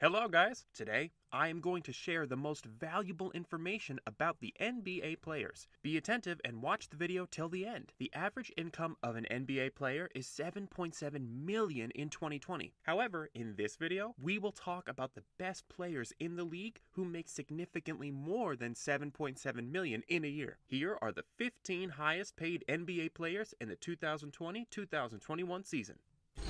Hello guys! Today, I am going to share the most valuable information about the NBA players. Be attentive and watch the video till the end. The average income of an NBA player is $7.7 million in 2020. However, in this video, we will talk about the best players in the league who make significantly more than $7.7 million in a year. Here are the 15 highest paid NBA players in the 2020-2021 season.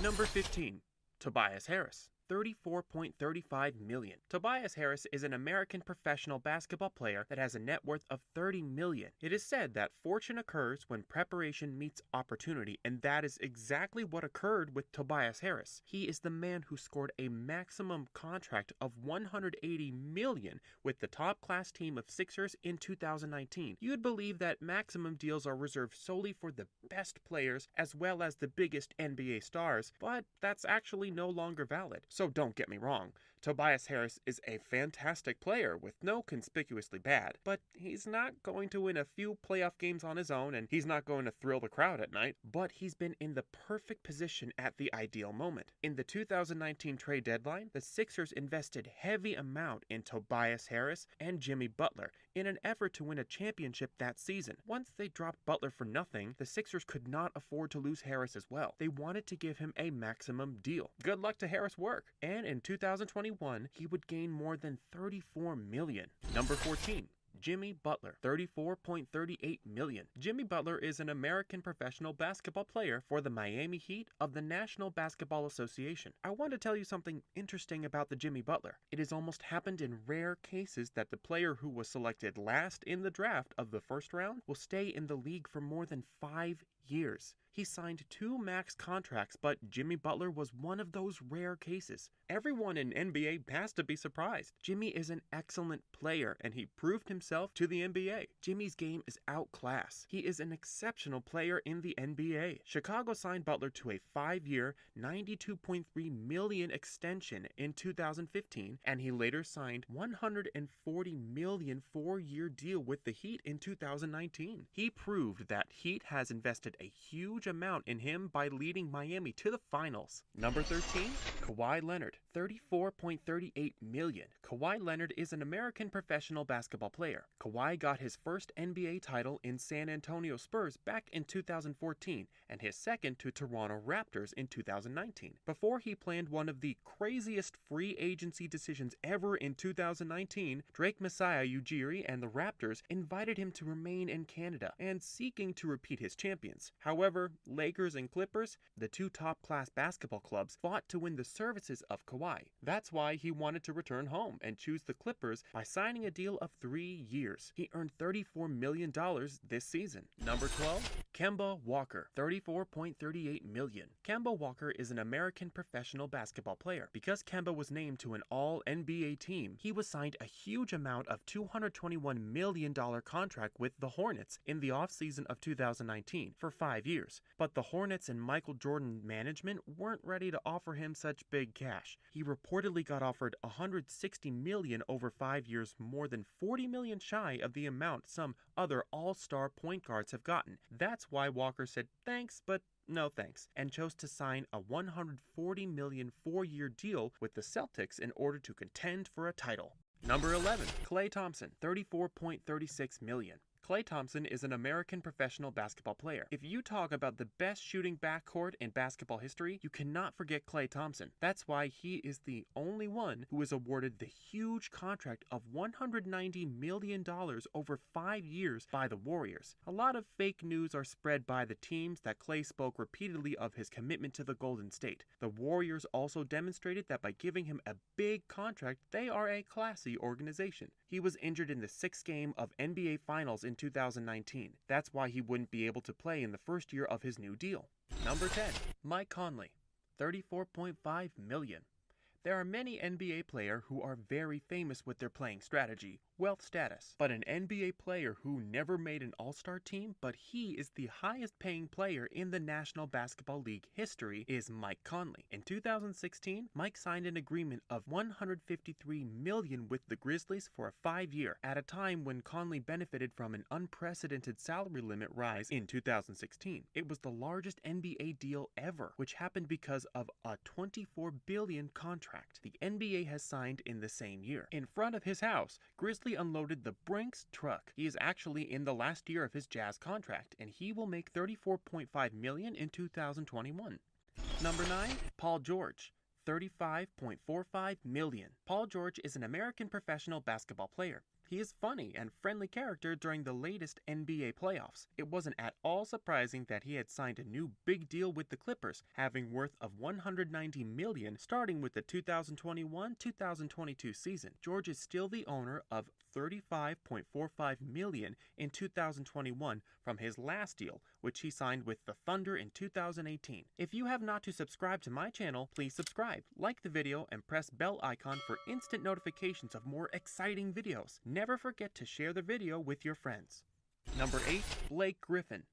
Number 15. Tobias Harris. $34.35 million. Tobias Harris is an American professional basketball player that has a net worth of $30 million. It is said that fortune occurs when preparation meets opportunity, and that is exactly what occurred with Tobias Harris. He is the man who scored a maximum contract of $180 million with the top class team of Sixers in 2019. You'd believe that maximum deals are reserved solely for the best players as well as the biggest NBA stars, but that's actually no longer valid. So don't get me wrong, Tobias Harris is a fantastic player with no conspicuously bad, but he's not going to win a few playoff games on his own, and he's not going to thrill the crowd at night, but he's been in the perfect position at the ideal moment. In the 2019 trade deadline, the Sixers invested heavy amount in Tobias Harris and Jimmy Butler in an effort to win a championship that season. Once they dropped Butler for nothing, the Sixers could not afford to lose Harris as well. They wanted to give him a maximum deal. Good luck to Harris' work. And in 2021, he would gain more than $34 million. Number 14. Jimmy Butler, $34.38 million. Jimmy Butler is an American professional basketball player for the Miami Heat of the National Basketball Association. I want to tell you something interesting about the Jimmy Butler. It has almost happened in rare cases that the player who was selected last in the draft of the first round will stay in the league for more than 5 years. He signed 2 max contracts, but Jimmy Butler was one of those rare cases. Everyone in NBA has to be surprised. Jimmy is an excellent player, and he proved himself to the NBA. Jimmy's game is outclassed. He is an exceptional player in the NBA. Chicago signed Butler to a 5-year, $92.3 million extension in 2015, and he later signed $140 million 4-year deal with the Heat in 2019. He proved that Heat has invested a huge amount in him by leading Miami to the finals. Number 13, Kawhi Leonard, $34.38 million. Kawhi Leonard is an American professional basketball player. Kawhi got his first NBA title in San Antonio Spurs back in 2014 and his second to Toronto Raptors in 2019. Before he planned one of the craziest free agency decisions ever in 2019, Drake Messiah Ujiri and the Raptors invited him to remain in Canada and seeking to repeat his champions. However, Lakers and Clippers, the 2 top-class basketball clubs, fought to win the services of Kawhi. That's why he wanted to return home and choose the Clippers by signing a deal of 3 years. He earned $34 million this season. Number 12, Kemba Walker, $34.38 million. Kemba Walker is an American professional basketball player. Because Kemba was named to an all-NBA team, he was signed a huge amount of $221 million contract with the Hornets in the offseason of 2019 for 5 years. But the Hornets and Michael Jordan management weren't ready to offer him such big cash. He reportedly got offered $160 million over 5 years, more than $40 million shy of the amount some other all-star point guards have gotten. That's why Walker said thanks, but no thanks, and chose to sign a $140 million 4-year deal with the Celtics in order to contend for a title. Number 11, Klay Thompson, $34.36 million. Klay Thompson is an American professional basketball player. If you talk about the best shooting backcourt in basketball history, you cannot forget Klay Thompson. That's why he is the only one who was awarded the huge contract of $190 million over 5 years by the Warriors. A lot of fake news are spread by the teams that Klay spoke repeatedly of his commitment to the Golden State. The Warriors also demonstrated that by giving him a big contract, they are a classy organization. He was injured in the 6th game of NBA Finals in 2019. That's why he wouldn't be able to play in the first year of his new deal. Number 10, Mike Conley, $34.5 million. There are many NBA players who are very famous with their playing strategy. wealth status, but an NBA player who never made an All-Star team, but he is the highest paying player in the National Basketball League history, is Mike Conley. In 2016, Mike signed an agreement of $153 million with the Grizzlies for a 5-year, at a time when Conley benefited from an unprecedented salary limit rise in 2016. It was the largest NBA deal ever, which happened because of a $24 billion contract the NBA has signed in the same year. In front of his house, Grizzly unloaded the Brinks truck. He is actually in the last year of his Jazz contract, and he will make $34.5 million in 2021. Number 9, Paul George. $35.45 million. Paul George is an American professional basketball player. He is funny and friendly character during the latest NBA playoffs. It wasn't at all surprising that he had signed a new big deal with the Clippers, having worth of $190 million starting with the 2021-2022 season. George is still the owner of $35.45 million in 2021 from his last deal, which he signed with the Thunder in 2018. If you have not subscribed to my channel, please subscribe, like the video, and press bell icon for instant notifications of more exciting videos. Never forget to share the video with your friends. Number 8, Blake Griffin.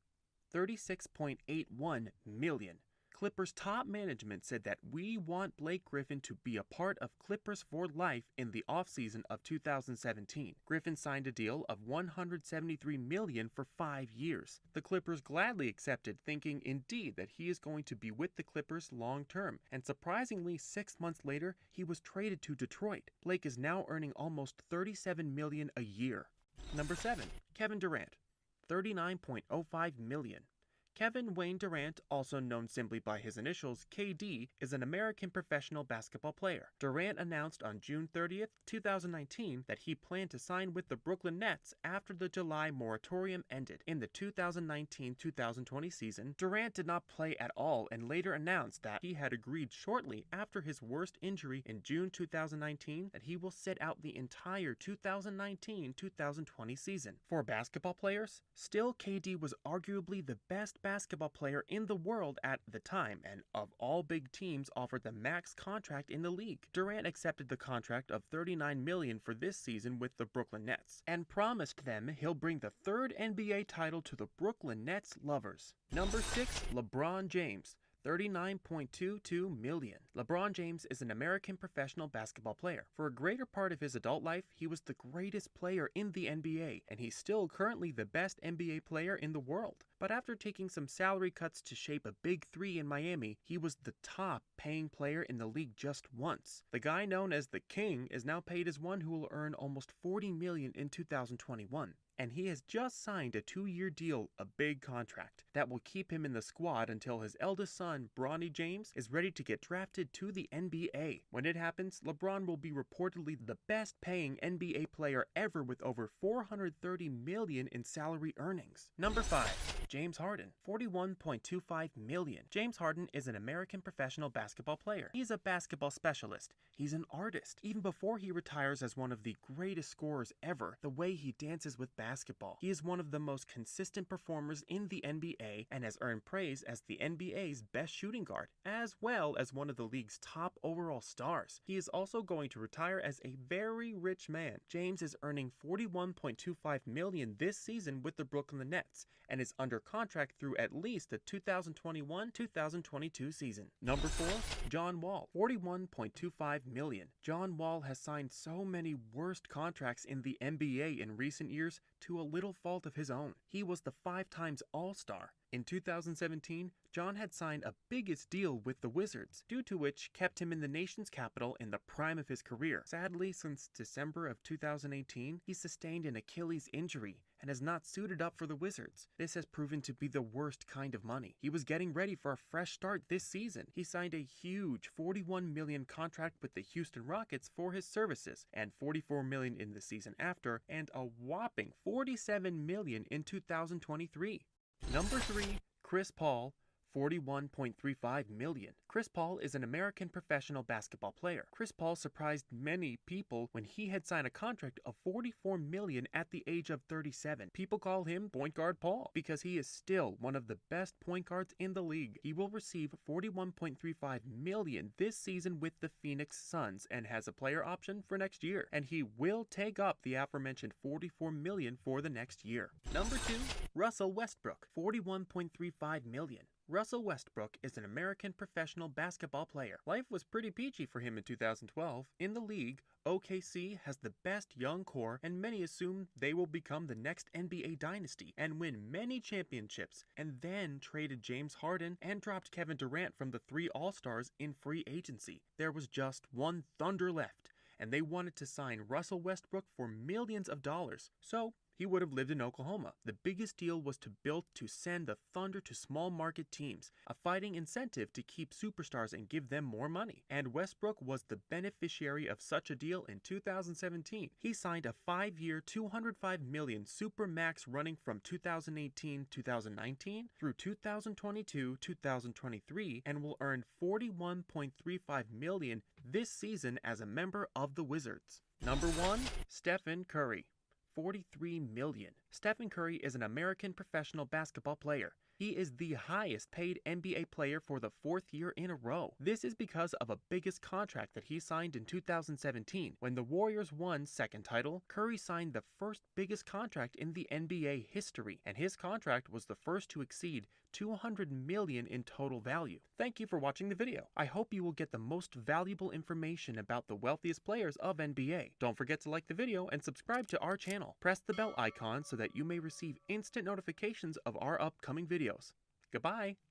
$36.81 million. Clippers top management said that we want Blake Griffin to be a part of Clippers for life in the offseason of 2017. Griffin signed a deal of $173 million for 5 years. The Clippers gladly accepted, thinking indeed that he is going to be with the Clippers long term, and surprisingly 6 months later he was traded to Detroit. Blake is now earning almost $37 million a year. Number 7, Kevin Durant. $39.05 million. Kevin Wayne Durant, also known simply by his initials KD, is an American professional basketball player. Durant announced on June 30th, 2019 that he planned to sign with the Brooklyn Nets after the July moratorium ended. In the 2019-2020 season, Durant did not play at all and later announced that he had agreed shortly after his worst injury in June 2019 that he will sit out the entire 2019-2020 season. For basketball players, still KD was arguably the best basketball player in the world at the time, and of all big teams offered the max contract in the league. Durant accepted the contract of $39 million for this season with the Brooklyn Nets, and promised them he'll bring the 3rd NBA title to the Brooklyn Nets lovers. Number 6, LeBron James. $39.22 million. LeBron James is an American professional basketball player. For a greater part of his adult life, he was the greatest player in the NBA, and he's still currently the best NBA player in the world. But after taking some salary cuts to shape a big 3 in Miami, he was the top paying player in the league just once. The guy known as the King is now paid as one who will earn almost $40 million in 2021. And he has just signed a 2-year deal, a big contract, that will keep him in the squad until his eldest son, Bronny James, is ready to get drafted to the NBA. When it happens, LeBron will be reportedly the best paying NBA player ever with over $430 million in salary earnings. Number 5, James Harden. $41.25 million. James Harden is an American professional basketball player. He's a basketball specialist. He's an artist. Even before he retires as one of the greatest scorers ever, the way he dances with basketball. He is one of the most consistent performers in the NBA and has earned praise as the NBA's best shooting guard, as well as one of the league's top overall stars. He is also going to retire as a very rich man. James is earning $41.25 million this season with the Brooklyn Nets and is under contract through at least the 2021-2022 season. Number 4, John Wall. $41.25 million. John Wall has signed so many worst contracts in the NBA in recent years to a little fault of his own. He was the 5 times All-Star. In 2017, John had signed a biggest deal with the Wizards, due to which kept him in the nation's capital in the prime of his career. Sadly, since December of 2018, he sustained an Achilles injury and has not suited up for the Wizards. This has proven to be the worst kind of money. He was getting ready for a fresh start this season. He signed a huge $41 million contract with the Houston Rockets for his services, and $44 million in the season after, and a whopping $47 million in 2023. Number 3, Chris Paul. $41.35 million. Chris Paul is an American professional basketball player. Chris Paul surprised many people when he had signed a contract of $44 million at the age of 37. People call him Point Guard Paul because he is still one of the best point guards in the league. He will receive $41.35 million this season with the Phoenix Suns and has a player option for next year. And he will take up the aforementioned $44 million for the next year. Number 2, Russell Westbrook, $41.35 million. Russell Westbrook is an American professional basketball player. Life was pretty peachy for him in 2012. In the league, OKC has the best young core, and many assume they will become the next NBA dynasty and win many championships, and then traded James Harden and dropped Kevin Durant from the 3 All-Stars in free agency. There was just one Thunder left, and they wanted to sign Russell Westbrook for millions of dollars. So he would have lived in Oklahoma. The biggest deal was to send the Thunder to small market teams, a fighting incentive to keep superstars and give them more money. And Westbrook was the beneficiary of such a deal in 2017. He signed a 5-year, $205 million Supermax running from 2018-2019 through 2022-2023 and will earn $41.35 million this season as a member of the Wizards. Number 1, Stephen Curry, $43 million. Stephen Curry is an American professional basketball player. He is the highest paid NBA player for the 4th year in a row. This is because of a biggest contract that he signed in 2017. When the Warriors won second title, Curry signed the first biggest contract in the NBA history, and his contract was the first to exceed $200 million in total value. Thank you for watching the video. I hope you will get the most valuable information about the wealthiest players of NBA. Don't forget to like the video and subscribe to our channel. Press the bell icon so that you may receive instant notifications of our upcoming videos. Goodbye!